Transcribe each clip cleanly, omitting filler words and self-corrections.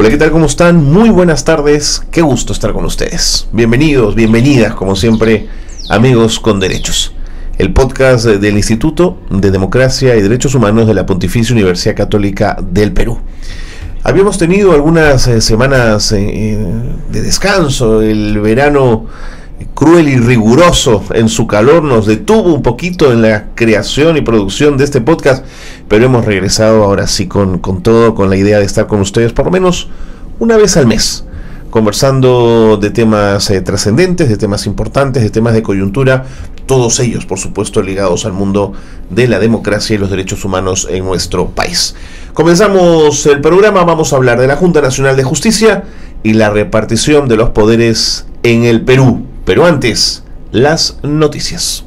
Hola, ¿qué tal? ¿Cómo están? Muy buenas tardes, qué gusto estar con ustedes. Bienvenidos, bienvenidas, como siempre, amigos con derechos. El podcast del Instituto de Democracia y Derechos Humanos de la Pontificia Universidad Católica del Perú. Habíamos tenido algunas semanas de descanso. El verano cruel y riguroso en su calor nos detuvo un poquito en la creación y producción de este podcast, pero hemos regresado ahora sí con todo, con la idea de estar con ustedes por lo menos una vez al mes, conversando de temas trascendentes, de temas importantes, de temas de coyuntura, todos ellos, por supuesto, ligados al mundo de la democracia y los derechos humanos en nuestro país. Comenzamos el programa, vamos a hablar de la Junta Nacional de Justicia y la repartición de los poderes en el Perú. Pero antes, las noticias.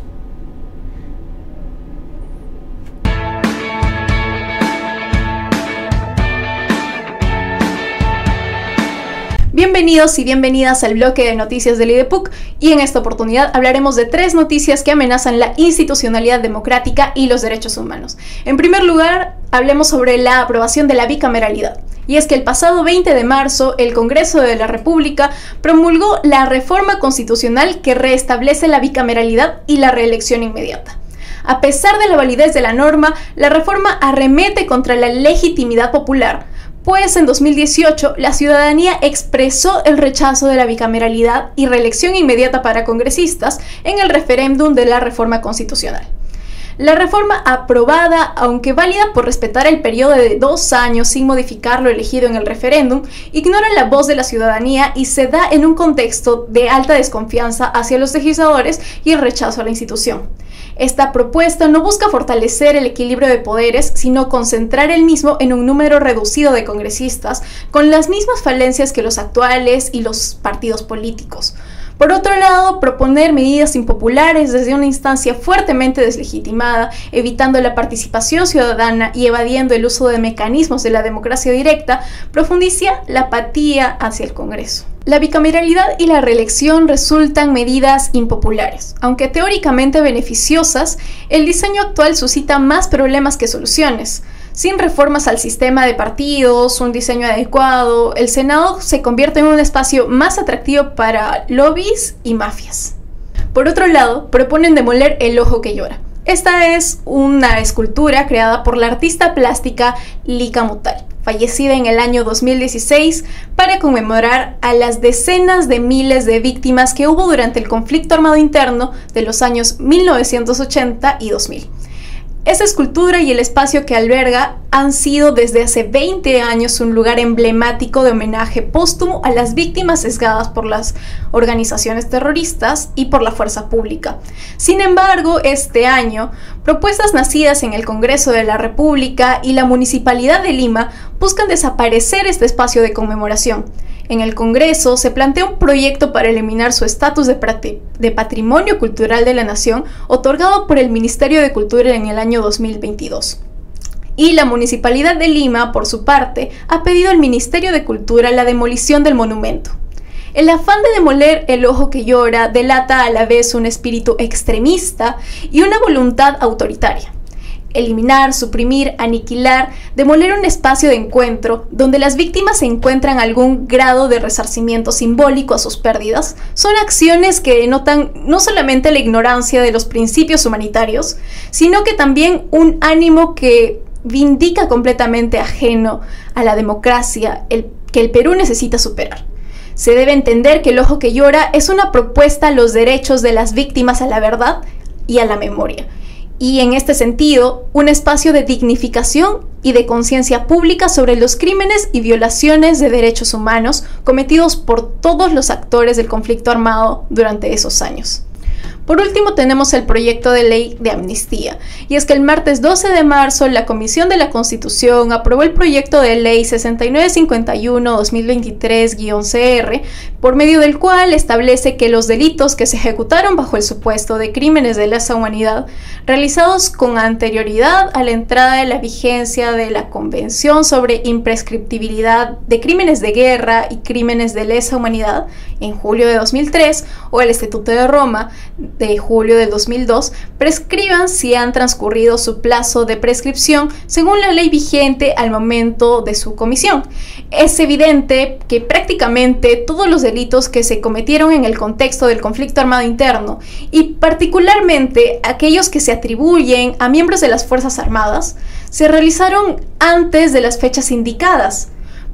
Bienvenidos y bienvenidas al bloque de noticias del IDEPUC, y en esta oportunidad hablaremos de 3 noticias que amenazan la institucionalidad democrática y los derechos humanos. En primer lugar, hablemos sobre la aprobación de la bicameralidad. Y es que el pasado 20 de marzo, el Congreso de la República promulgó la reforma constitucional que reestablece la bicameralidad y la reelección inmediata. A pesar de la validez de la norma, la reforma arremete contra la legitimidad popular, pues en 2018 la ciudadanía expresó el rechazo de la bicameralidad y reelección inmediata para congresistas en el referéndum de la reforma constitucional. La reforma aprobada, aunque válida por respetar el periodo de 2 años sin modificar lo elegido en el referéndum, ignora la voz de la ciudadanía y se da en un contexto de alta desconfianza hacia los legisladores y el rechazo a la institución. Esta propuesta no busca fortalecer el equilibrio de poderes, sino concentrar el mismo en un número reducido de congresistas, con las mismas falencias que los actuales y los partidos políticos. Por otro lado, proponer medidas impopulares desde una instancia fuertemente deslegitimada, evitando la participación ciudadana y evadiendo el uso de mecanismos de la democracia directa, profundiza la apatía hacia el Congreso. La bicameralidad y la reelección resultan medidas impopulares. Aunque teóricamente beneficiosas, el diseño actual suscita más problemas que soluciones. Sin reformas al sistema de partidos, un diseño adecuado, el Senado se convierte en un espacio más atractivo para lobbies y mafias. Por otro lado, proponen demoler el ojo que llora. Esta es una escultura creada por la artista plástica Lika Mutal, fallecida en el año 2016, para conmemorar a las decenas de miles de víctimas que hubo durante el conflicto armado interno de los años 1980 y 2000. Esta escultura y el espacio que alberga han sido desde hace 20 años un lugar emblemático de homenaje póstumo a las víctimas sesgadas por las organizaciones terroristas y por la fuerza pública. Sin embargo, este año, propuestas nacidas en el Congreso de la República y la Municipalidad de Lima buscan desaparecer este espacio de conmemoración. En el Congreso se plantea un proyecto para eliminar su estatus de Patrimonio Cultural de la Nación, otorgado por el Ministerio de Cultura en el año 2022. Y la Municipalidad de Lima, por su parte, ha pedido al Ministerio de Cultura la demolición del monumento. El afán de demoler el ojo que llora delata a la vez un espíritu extremista y una voluntad autoritaria. Eliminar, suprimir, aniquilar, demoler un espacio de encuentro donde las víctimas encuentran algún grado de resarcimiento simbólico a sus pérdidas, son acciones que denotan no solamente la ignorancia de los principios humanitarios, sino que también un ánimo que vindica completamente ajeno a la democracia que el Perú necesita superar. Se debe entender que el ojo que llora es una propuesta a los derechos de las víctimas a la verdad y a la memoria. Y en este sentido, un espacio de dignificación y de conciencia pública sobre los crímenes y violaciones de derechos humanos cometidos por todos los actores del conflicto armado durante esos años. Por último, tenemos el proyecto de ley de amnistía, y es que el martes 12 de marzo la Comisión de la Constitución aprobó el proyecto de ley 6951-2023-CR, por medio del cual establece que los delitos que se ejecutaron bajo el supuesto de crímenes de lesa humanidad, realizados con anterioridad a la entrada de la vigencia de la Convención sobre Imprescriptibilidad de Crímenes de Guerra y Crímenes de Lesa Humanidad, en julio de 2003, o el Estatuto de Roma, de julio del 2002 prescriban si han transcurrido su plazo de prescripción según la ley vigente al momento de su comisión. Es evidente que prácticamente todos los delitos que se cometieron en el contexto del conflicto armado interno, y particularmente aquellos que se atribuyen a miembros de las Fuerzas Armadas, se realizaron antes de las fechas indicadas,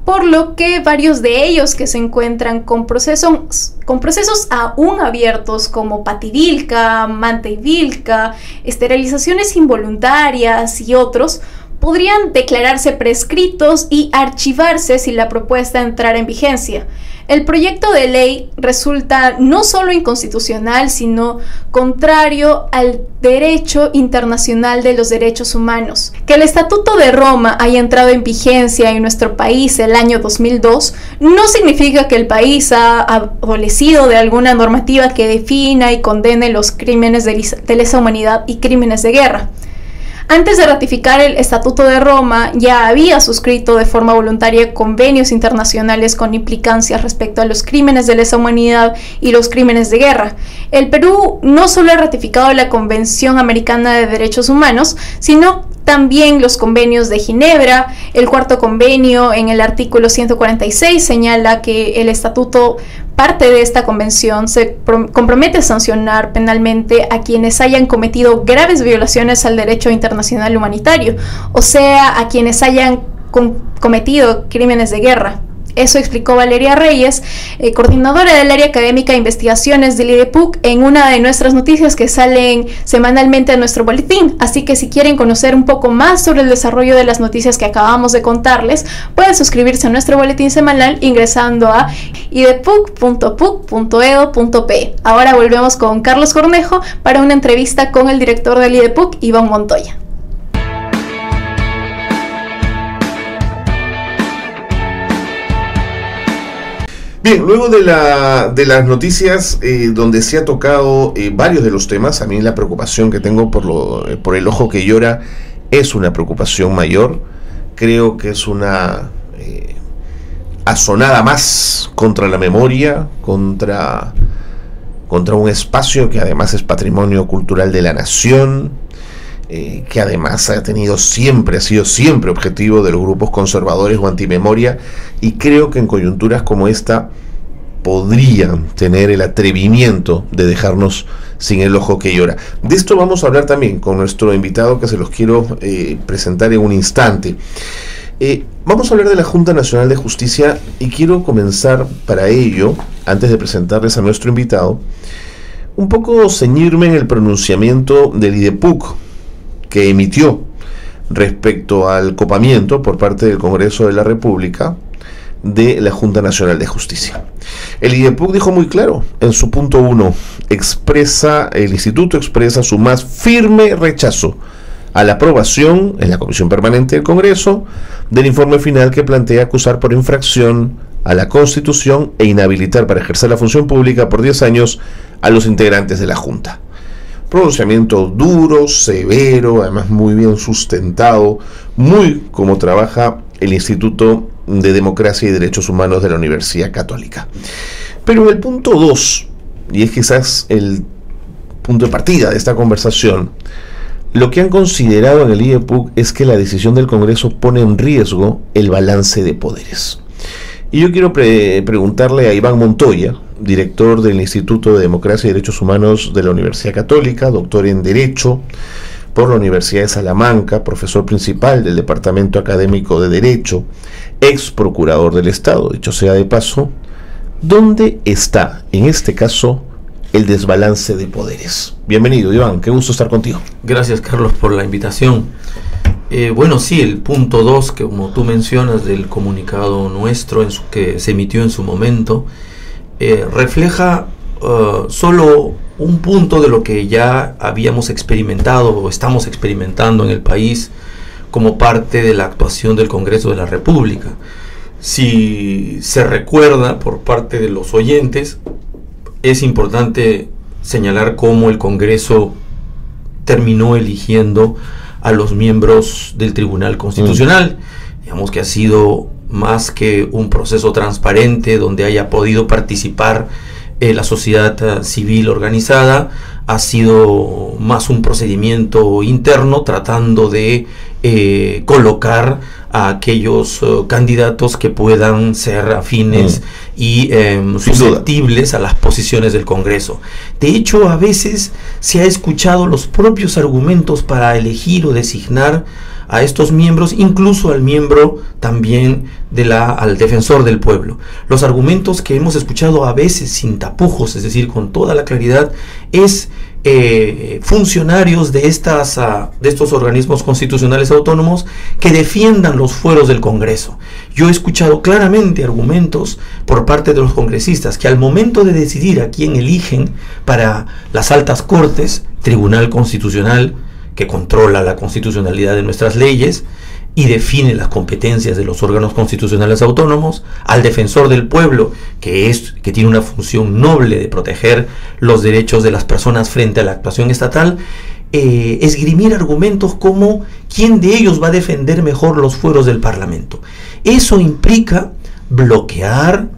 por lo que varios de ellos que se encuentran con procesos aún abiertos como pativilca, manteivilca, esterilizaciones involuntarias y otros, podrían declararse prescritos y archivarse si la propuesta entrara en vigencia. El proyecto de ley resulta no solo inconstitucional, sino contrario al derecho internacional de los derechos humanos. Que el Estatuto de Roma haya entrado en vigencia en nuestro país el año 2002 no significa que el país ha adolecido de alguna normativa que defina y condene los crímenes de lesa humanidad y crímenes de guerra. Antes de ratificar el Estatuto de Roma, ya había suscrito de forma voluntaria convenios internacionales con implicancias respecto a los crímenes de lesa humanidad y los crímenes de guerra. El Perú no solo ha ratificado la Convención Americana de Derechos Humanos, sino también los convenios de Ginebra. El cuarto convenio, en el artículo 146, señala que el estatuto, parte de esta convención, se compromete a sancionar penalmente a quienes hayan cometido graves violaciones al derecho internacional humanitario, o sea, a quienes hayan cometido crímenes de guerra. Eso explicó Valeria Reyes, coordinadora del área académica de investigaciones del IDEPUC, en una de nuestras noticias que salen semanalmente en nuestro boletín. Así que si quieren conocer un poco más sobre el desarrollo de las noticias que acabamos de contarles, pueden suscribirse a nuestro boletín semanal ingresando a idepuc.puc.edu.pe. Ahora volvemos con Carlos Cornejo para una entrevista con el director del IDEPUC, Iván Montoya. Bien, luego de las noticias donde se ha tocado varios de los temas, a mí la preocupación que tengo por el ojo que llora es una preocupación mayor. Creo que es una asonada más contra la memoria, contra un espacio que además es patrimonio cultural de la nación, que además ha sido siempre objetivo de los grupos conservadores o antimemoria, y creo que en coyunturas como esta podrían tener el atrevimiento de dejarnos sin el ojo que llora. De esto vamos a hablar también con nuestro invitado, que se los quiero presentar en un instante. Vamos a hablar de la Junta Nacional de Justicia, y quiero comenzar para ello, antes de presentarles a nuestro invitado, un poco ceñirme en el pronunciamiento del IDEPUC que emitió respecto al copamiento por parte del Congreso de la República de la Junta Nacional de Justicia. El IDEPUC dijo muy claro en su punto 1, el Instituto expresa su más firme rechazo a la aprobación en la Comisión Permanente del Congreso del informe final que plantea acusar por infracción a la Constitución e inhabilitar para ejercer la función pública por 10 años a los integrantes de la Junta. Pronunciamiento duro, severo, además muy bien sustentado, muy como trabaja el Instituto de Democracia y Derechos Humanos de la Universidad Católica. Pero el punto 2, y es quizás el punto de partida de esta conversación, lo que han considerado en el IDEPUC es que la decisión del Congreso pone en riesgo el balance de poderes. Y yo quiero preguntarle a Iván Montoya, director del Instituto de Democracia y Derechos Humanos de la Universidad Católica, doctor en Derecho por la Universidad de Salamanca, profesor principal del Departamento Académico de Derecho, ex procurador del Estado, dicho sea de paso, ¿dónde está, en este caso, el desbalance de poderes? Bienvenido, Iván, qué gusto estar contigo. Gracias, Carlos, por la invitación. Bueno, sí, el punto 2, que como tú mencionas del comunicado nuestro que se emitió en su momento, refleja solo un punto de lo que ya habíamos experimentado o estamos experimentando en el país como parte de la actuación del Congreso de la República. Si se recuerda por parte de los oyentes, es importante señalar cómo el Congreso terminó eligiendo a los miembros del Tribunal Constitucional. Digamos que ha sido más que un proceso transparente donde haya podido participar la sociedad civil organizada ha sido más un procedimiento interno tratando de colocar a aquellos candidatos que puedan ser afines y susceptibles a las posiciones del Congreso. De hecho, a veces se ha escuchado los propios argumentos para elegir o designar a estos miembros, incluso al miembro también al defensor del pueblo. Los argumentos que hemos escuchado a veces sin tapujos, es decir, con toda la claridad, es funcionarios de estos organismos constitucionales autónomos que defiendan los fueros del Congreso. Yo he escuchado claramente argumentos por parte de los congresistas que al momento de decidir a quién eligen para las altas cortes, Tribunal Constitucional, que controla la constitucionalidad de nuestras leyes y define las competencias de los órganos constitucionales autónomos, al defensor del pueblo, que tiene una función noble de proteger los derechos de las personas frente a la actuación estatal, esgrimir argumentos como quién de ellos va a defender mejor los fueros del Parlamento. Eso implica bloquear,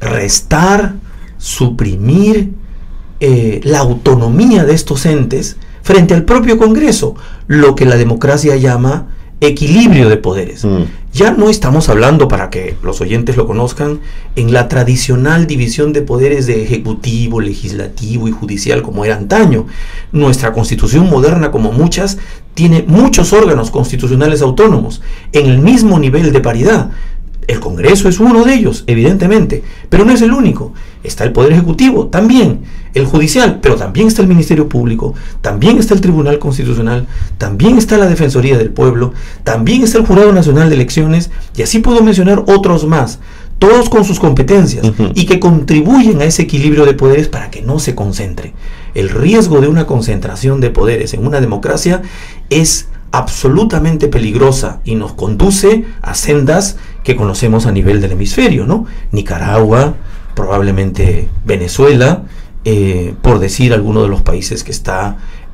restar, suprimir la autonomía de estos entes frente al propio Congreso, lo que la democracia llama equilibrio de poderes. Ya no estamos hablando, para que los oyentes lo conozcan, en la tradicional división de poderes de ejecutivo, legislativo y judicial como era antaño. Nuestra constitución moderna, como muchas, tiene muchos órganos constitucionales autónomos en el mismo nivel de paridad. El Congreso es uno de ellos, evidentemente, pero no es el único. Está el Poder Ejecutivo, también, el Judicial, pero también está el Ministerio Público, también está el Tribunal Constitucional, también está la Defensoría del Pueblo, también está el Jurado Nacional de Elecciones, y así puedo mencionar otros más, todos con sus competencias, y que contribuyen a ese equilibrio de poderes para que no se concentre. El riesgo de una concentración de poderes en una democracia es absolutamente peligrosa y nos conduce a sendas que conocemos a nivel del hemisferio, ¿no? Nicaragua, probablemente Venezuela, por decir alguno de los países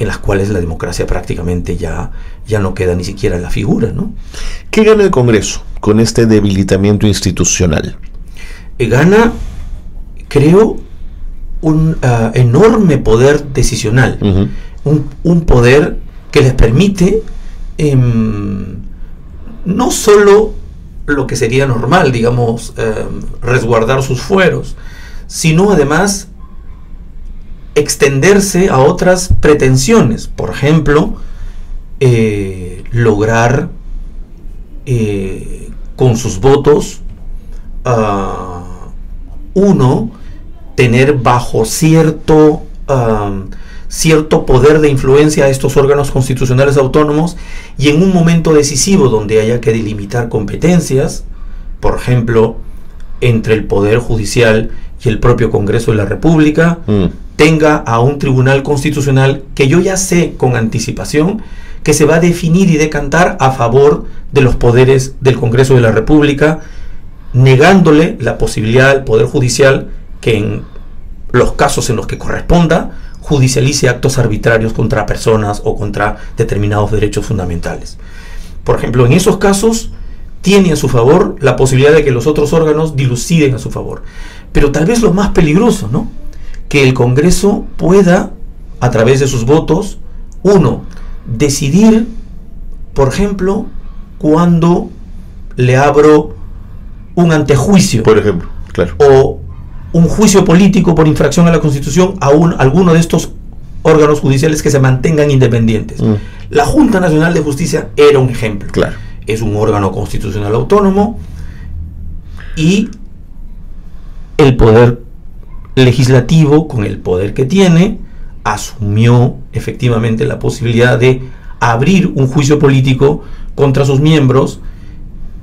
en los cuales la democracia prácticamente ya no queda ni siquiera en la figura, ¿no? ¿Qué gana el Congreso con este debilitamiento institucional? Gana, creo, un enorme poder decisional, un poder que les permite no solo lo que sería normal, digamos, resguardar sus fueros, sino además extenderse a otras pretensiones. Por ejemplo, lograr con sus votos tener bajo cierto poder de influencia a estos órganos constitucionales autónomos, y en un momento decisivo donde haya que delimitar competencias, por ejemplo, entre el Poder Judicial y el propio Congreso de la República, tenga a un Tribunal Constitucional que yo ya sé con anticipación que se va a definir y decantar a favor de los poderes del Congreso de la República, negándole la posibilidad al Poder Judicial que en los casos en los que corresponda judicialice actos arbitrarios contra personas o contra determinados derechos fundamentales. Por ejemplo, en esos casos tiene a su favor la posibilidad de que los otros órganos diluciden a su favor. Pero tal vez lo más peligroso, ¿no? Que el Congreso pueda, a través de sus votos, decidir, por ejemplo, cuando le abro un antejuicio, por ejemplo, claro, o un juicio político por infracción a la Constitución a alguno de estos órganos judiciales que se mantengan independientes. La Junta Nacional de Justicia era un ejemplo. Claro. Es un órgano constitucional autónomo, y el poder legislativo, con el poder que tiene, asumió efectivamente la posibilidad de abrir un juicio político contra sus miembros.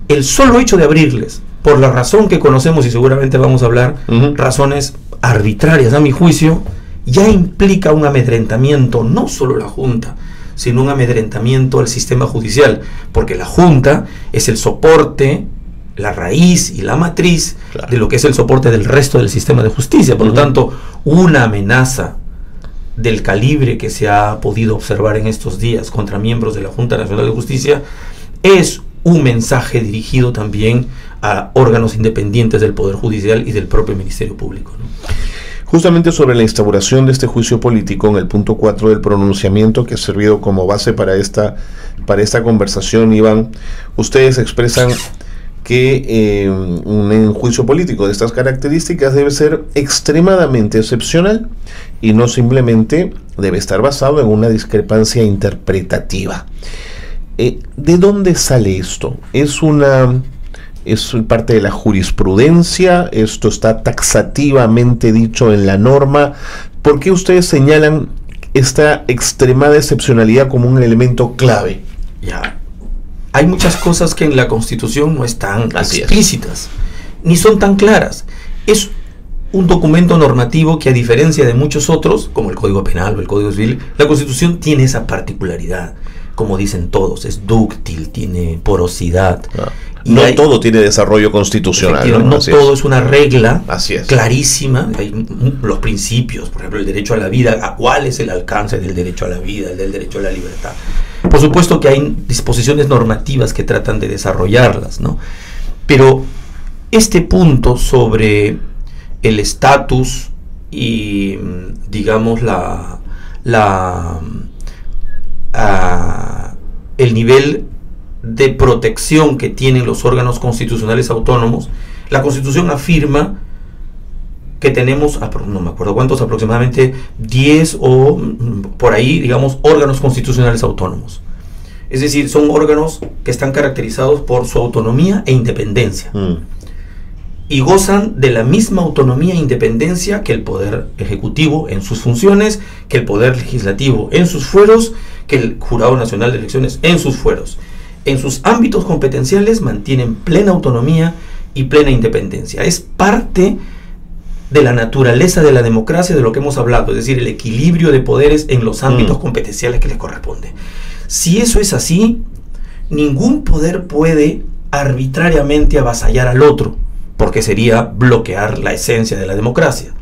El solo hecho de abrirles, por la razón que conocemos y seguramente vamos a hablar, razones arbitrarias a mi juicio, ya implica un amedrentamiento, no solo a la Junta, sino un amedrentamiento al sistema judicial, porque la Junta es el soporte, la raíz y la matriz, claro, de lo que es el soporte del resto del sistema de justicia. Por lo tanto, una amenaza del calibre que se ha podido observar en estos días contra miembros de la Junta Nacional de Justicia es un mensaje dirigido también a órganos independientes del Poder Judicial y del propio Ministerio Público, ¿no? justamente sobre la instauración de este juicio político en el punto 4 del pronunciamiento que ha servido como base para esta conversación, Iván. Ustedes expresan que un juicio político de estas características debe ser extremadamente excepcional y no simplemente debe estar basado en una discrepancia interpretativa. ¿De dónde sale esto? ¿Es parte de la jurisprudencia? ¿Esto está taxativamente dicho en la norma? ¿Por qué ustedes señalan esta extremada excepcionalidad como un elemento clave? Ya. Hay muchas cosas que en la Constitución no están explícitas, ni son tan claras. Es un documento normativo que, a diferencia de muchos otros, como el Código Penal o el Código Civil, la Constitución tiene esa particularidad. Como dicen todos, es dúctil, tiene porosidad. No todo tiene desarrollo constitucional. No todo es una regla clarísima. Hay los principios, por ejemplo, el derecho a la vida. ¿Cuál es el alcance del derecho a la vida, el del derecho a la libertad? Por supuesto que hay disposiciones normativas que tratan de desarrollarlas, ¿no? Pero este punto sobre el estatus y, digamos, el nivel de protección que tienen los órganos constitucionales autónomos, la Constitución afirma que tenemos, no me acuerdo cuántos, aproximadamente 10 o por ahí, digamos, órganos constitucionales autónomos. Es decir, son órganos que están caracterizados por su autonomía e independencia. Y gozan de la misma autonomía e independencia que el Poder Ejecutivo en sus funciones, que el Poder Legislativo en sus fueros, que el Jurado Nacional de Elecciones en sus fueros. En sus ámbitos competenciales mantienen plena autonomía y plena independencia. Es parte de la naturaleza de la democracia, de lo que hemos hablado, es decir, el equilibrio de poderes en los ámbitos competenciales que les corresponde. Si eso es así, ningún poder puede arbitrariamente avasallar al otro, porque sería bloquear la esencia de la democracia.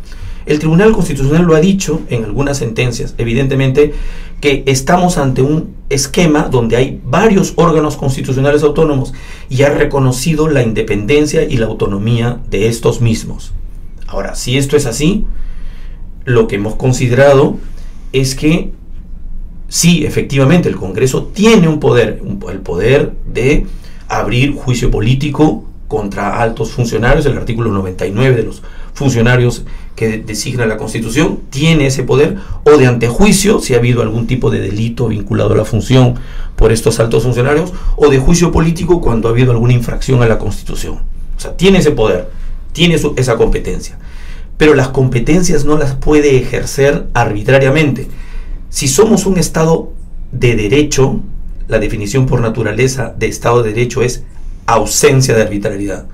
El Tribunal Constitucional lo ha dicho en algunas sentencias, evidentemente, que estamos ante un esquema donde hay varios órganos constitucionales autónomos y ha reconocido la independencia y la autonomía de estos mismos. Ahora, si esto es así, lo que hemos considerado es que sí, efectivamente, el Congreso tiene un poder, el poder de abrir juicio político contra altos funcionarios. El artículo 99 de los funcionarios que designa la Constitución tiene ese poder, o de antejuicio, si ha habido algún tipo de delito vinculado a la función por estos altos funcionarios, o de juicio político cuando ha habido alguna infracción a la Constitución. O sea, tiene ese poder, tiene esa competencia, pero las competencias no las puede ejercer arbitrariamente. Si somos un Estado de derecho, la definición por naturaleza de Estado de derecho es ausencia de arbitrariedad.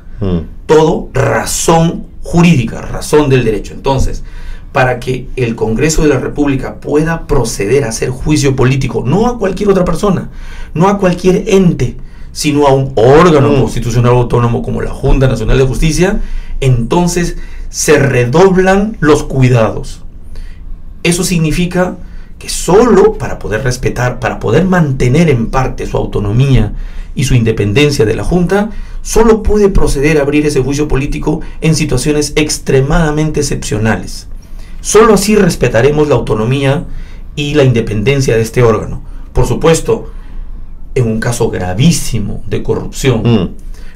Todo razón jurídica, razón del derecho. Entonces, para que el Congreso de la República pueda proceder a hacer juicio político, no a cualquier otra persona, no a cualquier ente, sino a un órgano constitucional autónomo como la Junta Nacional de Justicia, entonces se redoblan los cuidados. Eso significa que solo para poder respetar, para poder mantener en parte su autonomía y su independencia de la Junta, solo puede proceder a abrir ese juicio político en situaciones extremadamente excepcionales. Solo así respetaremos la autonomía y la independencia de este órgano. Por supuesto, en un caso gravísimo de corrupción,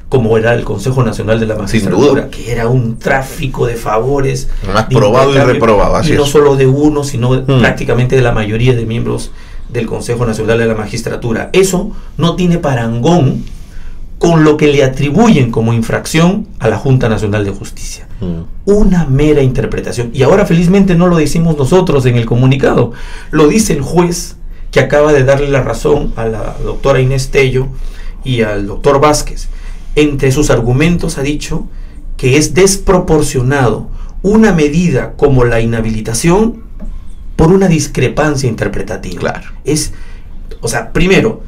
como era el Consejo Nacional de la Magistratura, que era un tráfico de favores, probado y reprobado, y no solo de uno, sino prácticamente de la mayoría de miembros del Consejo Nacional de la Magistratura. Eso no tiene parangón con lo que le atribuyen como infracción a la Junta Nacional de Justicia. Una mera interpretación. Y ahora felizmente no lo decimos nosotros en el comunicado, lo dice el juez, que acaba de darle la razón a la doctora Inés Tello y al doctor Vázquez. Entre sus argumentos ha dicho que es desproporcionado una medida como la inhabilitación por una discrepancia interpretativa. Claro. O sea, primero,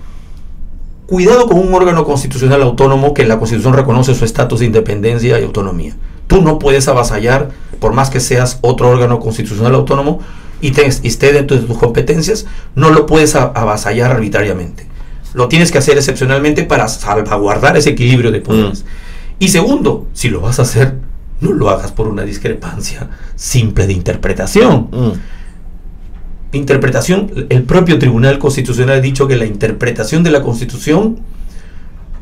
cuidado con un órgano constitucional autónomo que en la Constitución reconoce su estatus de independencia y autonomía. Tú no puedes avasallar, por más que seas otro órgano constitucional autónomo y esté dentro de tus competencias, no lo puedes avasallar arbitrariamente. Lo tienes que hacer excepcionalmente para salvaguardar ese equilibrio de poderes. Y segundo, si lo vas a hacer, no lo hagas por una discrepancia simple de interpretación. Interpretación, el propio Tribunal Constitucional ha dicho que la interpretación de la Constitución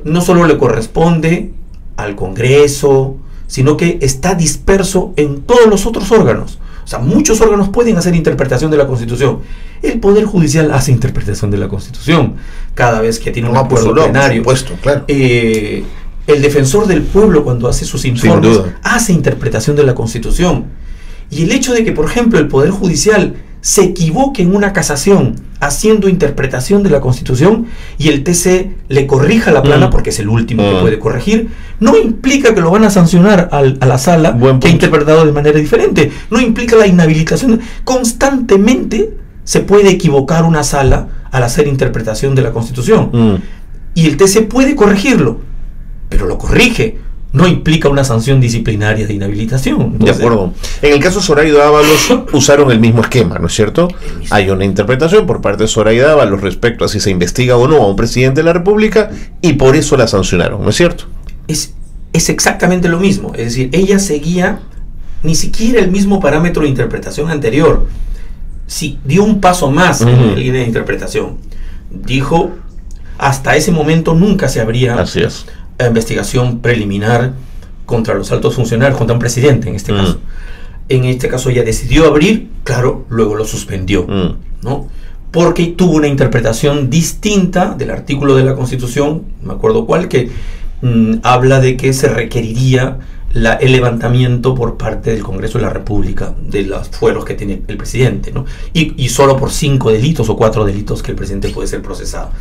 no solo le corresponde al Congreso, sino que está disperso en todos los otros órganos. O sea, muchos órganos pueden hacer interpretación de la Constitución. El Poder Judicial hace interpretación de la Constitución cada vez que tiene un acuerdo plenario. Por supuesto, claro. El Defensor del Pueblo, cuando hace sus informes, hace interpretación de la Constitución. Y el hecho de que, por ejemplo, el Poder Judicial se equivoque en una casación haciendo interpretación de la Constitución y el TC le corrija la plana, porque es el último que puede corregir, no implica que lo van a sancionar a la sala que ha interpretado de manera diferente. No implica la inhabilitación. Constantemente se puede equivocar una sala al hacer interpretación de la Constitución. Y el TC puede corregirlo, pero lo corrige. No implica una sanción disciplinaria de inhabilitación. Entonces, de acuerdo. En el caso de Zoraida Ábalos usaron el mismo esquema, ¿no es cierto? Hay una interpretación por parte de Zoraida Ábalos respecto a si se investiga o no a un presidente de la República y por eso la sancionaron, ¿no es cierto? Es exactamente lo mismo. Es decir, ella seguía ni siquiera el mismo parámetro de interpretación anterior. Sí, dio un paso más en la línea de interpretación. Dijo, hasta ese momento nunca se habría... Así es. Investigación preliminar contra los altos funcionarios, contra un presidente en este caso. En este caso ella decidió abrir, claro, luego lo suspendió, ¿no? Porque tuvo una interpretación distinta del artículo de la Constitución, no me acuerdo cuál, que habla de que se requeriría el levantamiento por parte del Congreso de la República de los fueros que tiene el presidente, ¿no? Y solo por 5 delitos o 4 delitos que el presidente puede ser procesado.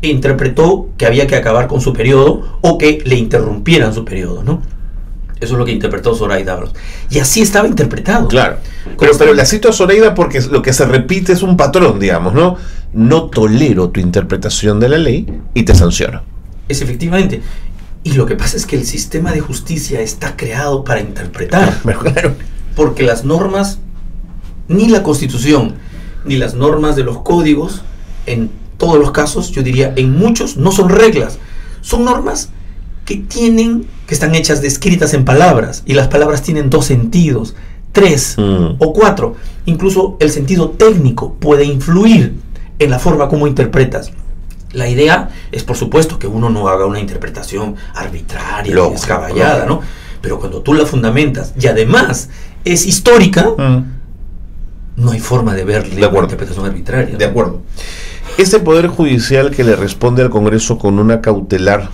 Interpretó que había que acabar con su periodo o que le interrumpieran su periodo, ¿no? Eso es lo que interpretó Zoraida Ábalos. Y así estaba interpretado. Claro. Pero la cito a Zoraida porque lo que se repite es un patrón, digamos, ¿no? No tolero tu interpretación de la ley y te sanciono. Es efectivamente. Y lo que pasa es que el sistema de justicia está creado para interpretar. Claro. Porque las normas, ni la Constitución, ni las normas de los códigos, en todos los casos, yo diría, en muchos, no son reglas. Son normas que están hechas descritas en palabras, y las palabras tienen 2 sentidos, 3 o 4. Incluso el sentido técnico puede influir en la forma como interpretas. La idea es, por supuesto, que uno no haga una interpretación arbitraria, descabellada, ¿no? Pero cuando tú la fundamentas y además es histórica, no hay forma de verle una interpretación arbitraria, ¿no? De acuerdo. Este Poder Judicial que le responde al Congreso con una cautelar,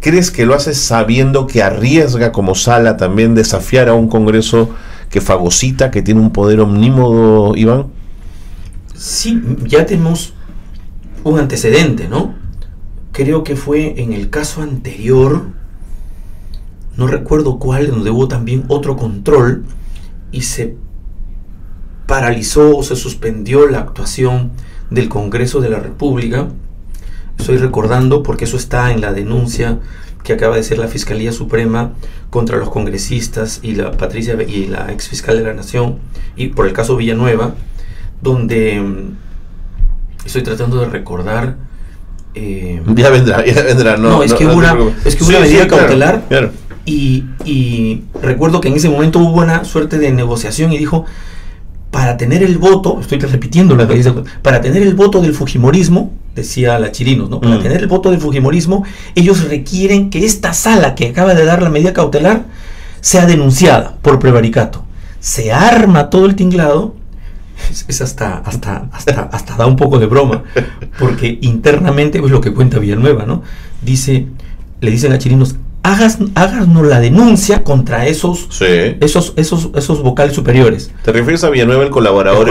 ¿crees que lo hace sabiendo que arriesga como sala también desafiar a un Congreso que fagocita, que tiene un poder omnímodo, Iván? Sí, ya tenemos un antecedente, ¿no? Creo que fue en el caso anterior, no recuerdo cuál, donde hubo también otro control y se paralizó o se suspendió la actuación del Congreso de la República. Estoy recordando porque eso está en la denuncia que acaba de hacer la Fiscalía Suprema contra los congresistas y la Patricia y la ex fiscal de la Nación, y por el caso Villanueva, donde estoy tratando de recordar. Ya vendrá. No, es que hubo una medida cautelar. Claro. Y recuerdo que en ese momento hubo una suerte de negociación y dijo, para tener el voto, estoy repitiendo lo que dice, para tener el voto del fujimorismo, decía la Chirinos, ¿no? Para tener el voto del fujimorismo, ellos requieren que esta sala que acaba de dar la medida cautelar sea denunciada por prevaricato. Se arma todo el tinglado. Es hasta da un poco de broma, porque internamente es lo que cuenta Villanueva, ¿no? Le dicen a Chirinos, háganos la denuncia contra esos vocales superiores. ¿Te refieres a Villanueva, el colaborador?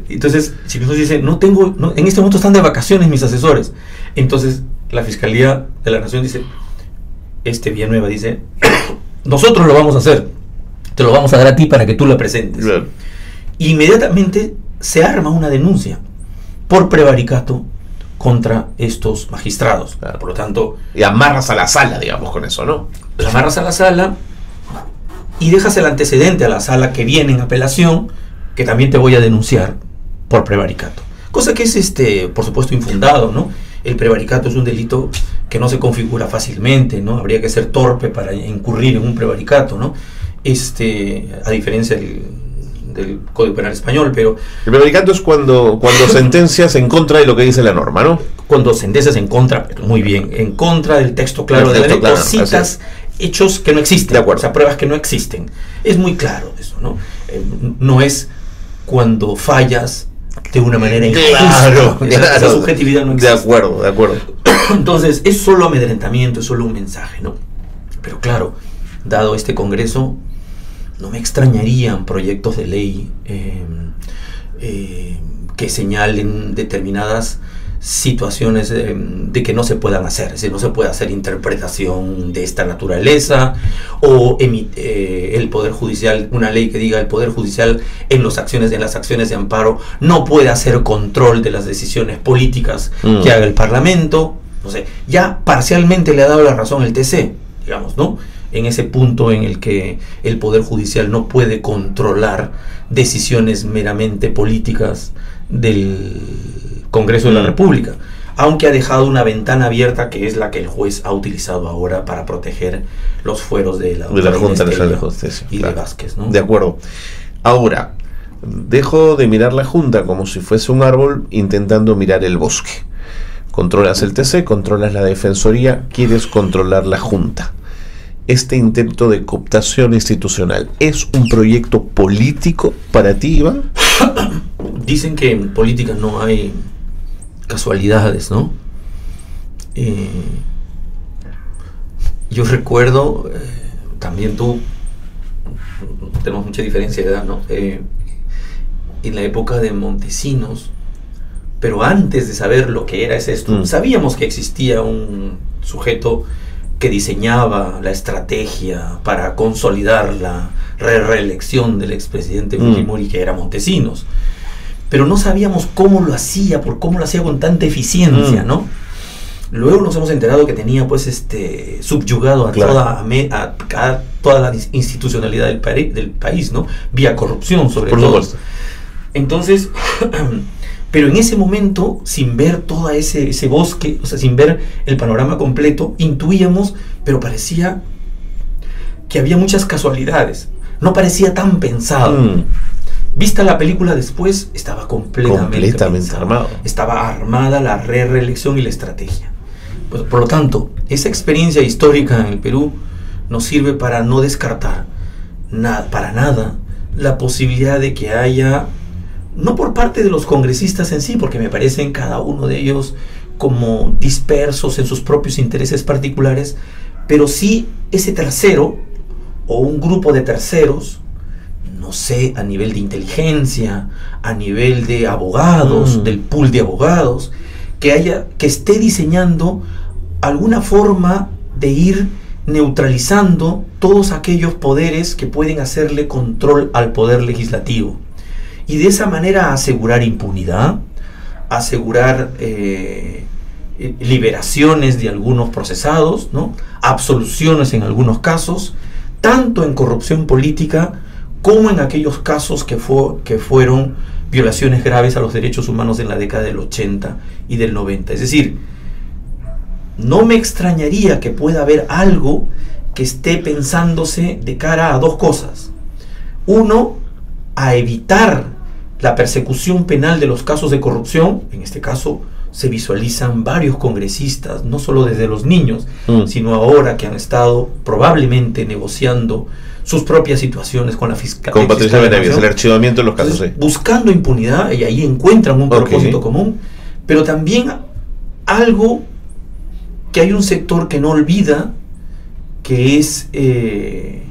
Entonces Chirinos dice, en este momento están de vacaciones mis asesores. Entonces la Fiscalía de la Nación dice, Villanueva dice, nosotros lo vamos a hacer, te lo vamos a dar a ti para que tú la presentes. Claro. Inmediatamente se arma una denuncia por prevaricato contra estos magistrados. Claro. Por lo tanto, y amarras a la sala, digamos, con eso, ¿no? La amarras a la sala y dejas el antecedente a la sala que viene en apelación, que también te voy a denunciar por prevaricato. Cosa que es, por supuesto, infundado, ¿no? El prevaricato es un delito que no se configura fácilmente, ¿no? Habría que ser torpe para incurrir en un prevaricato, ¿no? A diferencia del Código Penal español, pero... El prevaricato es cuando sentencias en contra de lo que dice la norma, ¿no? Cuando sentencias en contra, muy bien, en contra del texto claro de la ley, o citas hechos que no existen, de acuerdo. O sea, pruebas que no existen. Es muy claro eso, ¿no? No es cuando fallas de una manera injusta. Esa subjetividad no existe. De acuerdo. Entonces, es solo amedrentamiento, es solo un mensaje, ¿no? Pero claro, dado este Congreso, no me extrañarían proyectos de ley que señalen determinadas situaciones de que no se puedan hacer, es decir, no se puede hacer interpretación de esta naturaleza, o el Poder Judicial, una ley que diga el Poder Judicial en las acciones de amparo no puede hacer control de las decisiones políticas que haga el Parlamento. No sé, ya parcialmente le ha dado la razón el TC, digamos, ¿no? En ese punto en el que el Poder Judicial no puede controlar decisiones meramente políticas del Congreso de la República, aunque ha dejado una ventana abierta que es la que el juez ha utilizado ahora para proteger los fueros de la Junta Nacional de Justicia y de Vázquez, ¿no? De acuerdo. Ahora, dejo de mirar la Junta como si fuese un árbol intentando mirar el bosque. Controlas el TC, controlas la Defensoría, quieres controlar la Junta. Este intento de cooptación institucional, ¿es un proyecto político para ti, Iván? Dicen que en política no hay casualidades, ¿no? Yo recuerdo, también tú, tenemos mucha diferencia de edad, ¿no? En la época de Montesinos, pero antes de saber lo que era ese estudio, sabíamos que existía un sujeto que diseñaba la estrategia para consolidar la reelección del expresidente Fujimori, que era Montesinos, pero no sabíamos cómo lo hacía, cómo lo hacía con tanta eficiencia, ¿no? Luego nos hemos enterado que tenía pues subyugado a toda la institucionalidad del país, ¿no? Vía corrupción, sobre todo. Por supuesto. Entonces, pero en ese momento, sin ver todo ese bosque, o sea, sin ver el panorama completo, intuíamos, pero parecía que había muchas casualidades. No parecía tan pensado. Vista la película después, estaba completamente armado. Estaba armada la reelección y la estrategia. Pues, por lo tanto, esa experiencia histórica en el Perú nos sirve para no descartar para nada la posibilidad de que haya, no por parte de los congresistas en sí, porque me parecen cada uno de ellos como dispersos en sus propios intereses particulares, pero sí ese tercero o un grupo de terceros, no sé, a nivel de inteligencia, a nivel de abogados, del pool de abogados, que esté diseñando alguna forma de ir neutralizando todos aquellos poderes que pueden hacerle control al poder legislativo, y de esa manera asegurar impunidad, asegurar liberaciones de algunos procesados, ¿no? Absoluciones en algunos casos, tanto en corrupción política como en aquellos casos que fueron violaciones graves a los derechos humanos en la década del 80 y del 90. Es decir, no me extrañaría que pueda haber algo que esté pensándose de cara a dos cosas. Uno, a evitar la persecución penal de los casos de corrupción. En este caso se visualizan varios congresistas, no solo desde los niños, sino ahora que han estado probablemente negociando sus propias situaciones con la fiscalía. Con Patricia Benavides, el archivamiento de los casos. Entonces, buscando impunidad, y ahí encuentran un propósito común, pero también algo que hay un sector que no olvida, que es el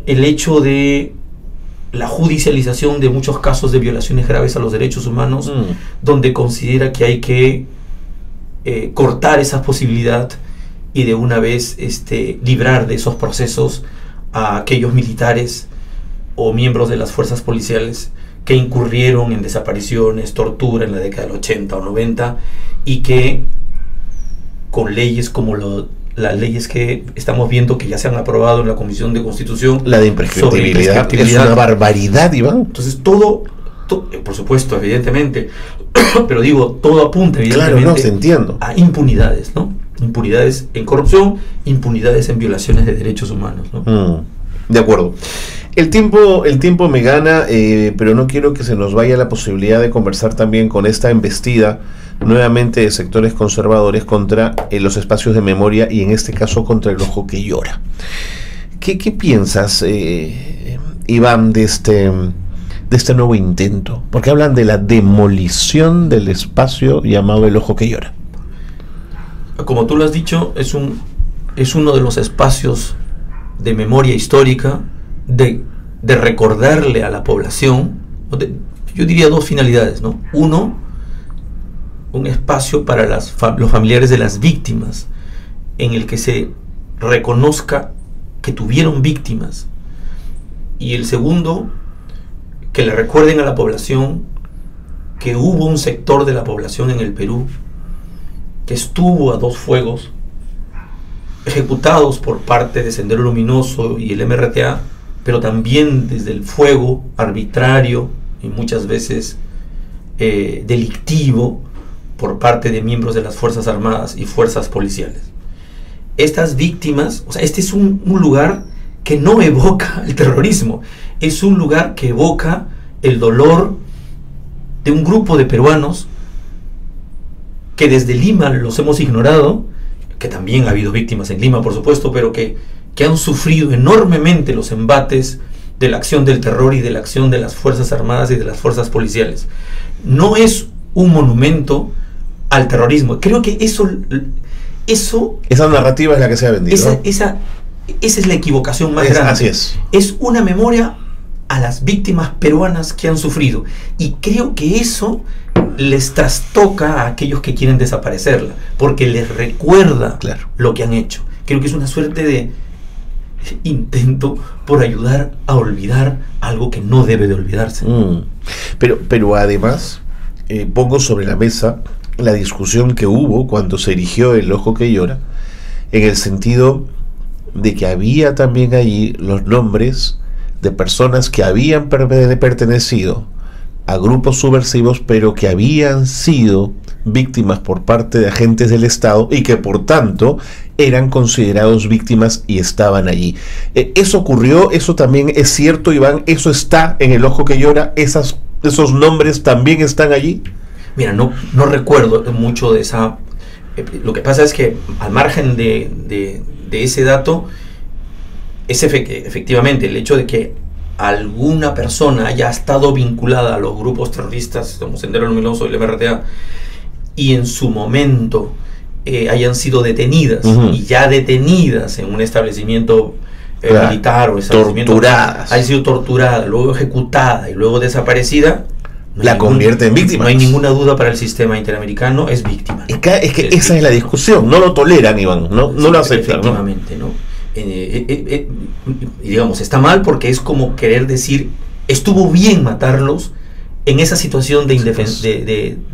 hecho de la judicialización de muchos casos de violaciones graves a los derechos humanos, donde considera que hay que cortar esa posibilidad y de una vez librar de esos procesos a aquellos militares o miembros de las fuerzas policiales que incurrieron en desapariciones, tortura en la década del 80 o 90, y que con leyes como las leyes que estamos viendo que ya se han aprobado en la Comisión de Constitución, la de imprescriptibilidad, es una barbaridad, Iván. Entonces todo, por supuesto, evidentemente, pero digo, todo apunta evidentemente, claro, no, se entiendo, a impunidades, ¿no? Impunidades en corrupción, impunidades en violaciones de derechos humanos, ¿no? De acuerdo. El tiempo me gana, pero no quiero que se nos vaya la posibilidad de conversar también con esta embestida nuevamente de sectores conservadores contra los espacios de memoria y en este caso contra el ojo que llora. ¿Qué piensas, Iván, de este nuevo intento? Porque hablan de la demolición del espacio llamado el ojo que llora. Como tú lo has dicho, es uno de los espacios de memoria histórica, de recordarle a la población, yo diría dos finalidades, ¿no? Uno, un espacio para los familiares de las víctimas, en el que se reconozca que tuvieron víctimas. Y el segundo, que le recuerden a la población que hubo un sector de la población en el Perú que estuvo a dos fuegos, ejecutados por parte de Sendero Luminoso y el MRTA, pero también desde el fuego arbitrario y muchas veces delictivo por parte de miembros de las Fuerzas Armadas y fuerzas policiales. Estas víctimas, o sea, este es un lugar que no evoca el terrorismo, es un lugar que evoca el dolor de un grupo de peruanos que desde Lima los hemos ignorado, que también ha habido víctimas en Lima, por supuesto, pero que han sufrido enormemente los embates de la acción del terror y de la acción de las Fuerzas Armadas y de las fuerzas policiales. No es un monumento al terrorismo. Creo que esa narrativa es la que se ha vendido. Esa es la equivocación más grande. Así es. Es una memoria a las víctimas peruanas que han sufrido. Y creo que eso les trastoca a aquellos que quieren desaparecerla, porque les recuerda lo que han hecho. Creo que es una suerte de intento por ayudar a olvidar algo que no debe de olvidarse. Pero además, pongo sobre la mesa la discusión que hubo cuando se erigió el ojo que llora, en el sentido de que había también allí los nombres de personas que habían pertenecido a grupos subversivos, pero que habían sido víctimas por parte de agentes del Estado y que por tanto eran considerados víctimas y estaban allí. ¿Eso ocurrió? ¿Eso también es cierto, Iván? ¿Eso está en el ojo que llora? ¿Esos nombres también están allí? Mira, no recuerdo mucho de esa... lo que pasa es que al margen de ese dato, es efectivamente el hecho de que alguna persona haya estado vinculada a los grupos terroristas como Sendero Luminoso y el MRTA y en su momento hayan sido detenidas y ya detenidas en un establecimiento militar o establecimiento torturadas, haya sido torturada, luego ejecutada y luego desaparecida, la convierte en víctima. No hay ninguna duda para el sistema interamericano, es víctima, ¿no? Es que esa es la discusión, no lo toleran, Iván, no lo aceptan. Efectivamente, ¿no? Y digamos, está mal porque es como querer decir, estuvo bien matarlos en esa situación de indefensa,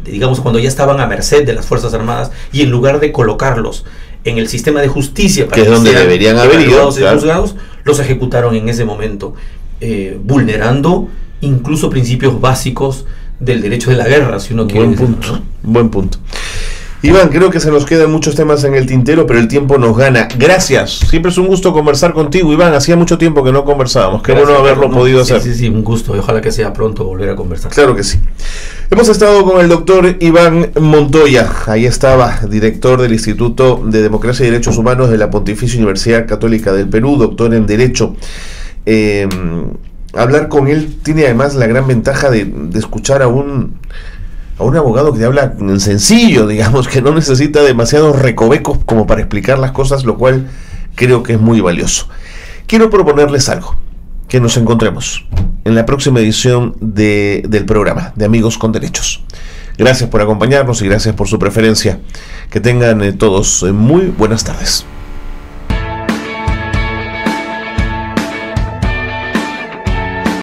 digamos, cuando ya estaban a merced de las Fuerzas Armadas, y en lugar de colocarlos en el sistema de justicia para que es donde deberían haber ido, juzgados, los ejecutaron en ese momento, vulnerando incluso principios básicos del derecho de la guerra, si uno quiere. Buen punto. Iván, creo que se nos quedan muchos temas en el tintero, pero el tiempo nos gana. Gracias. Siempre es un gusto conversar contigo, Iván. Hacía mucho tiempo que no conversábamos. Qué bueno haberlo podido hacer. Sí, un gusto. Y ojalá que sea pronto volver a conversar. Claro que sí. Hemos estado con el doctor Iván Montoya. Ahí estaba, director del Instituto de Democracia y Derechos Humanos de la Pontificia Universidad Católica del Perú, doctor en Derecho. Hablar con él tiene además la gran ventaja de escuchar a un abogado que te habla en sencillo, digamos, que no necesita demasiados recovecos como para explicar las cosas, lo cual creo que es muy valioso. Quiero proponerles algo, que nos encontremos en la próxima edición del programa de Amigos con Derechos. Gracias por acompañarnos y gracias por su preferencia. Que tengan todos muy buenas tardes.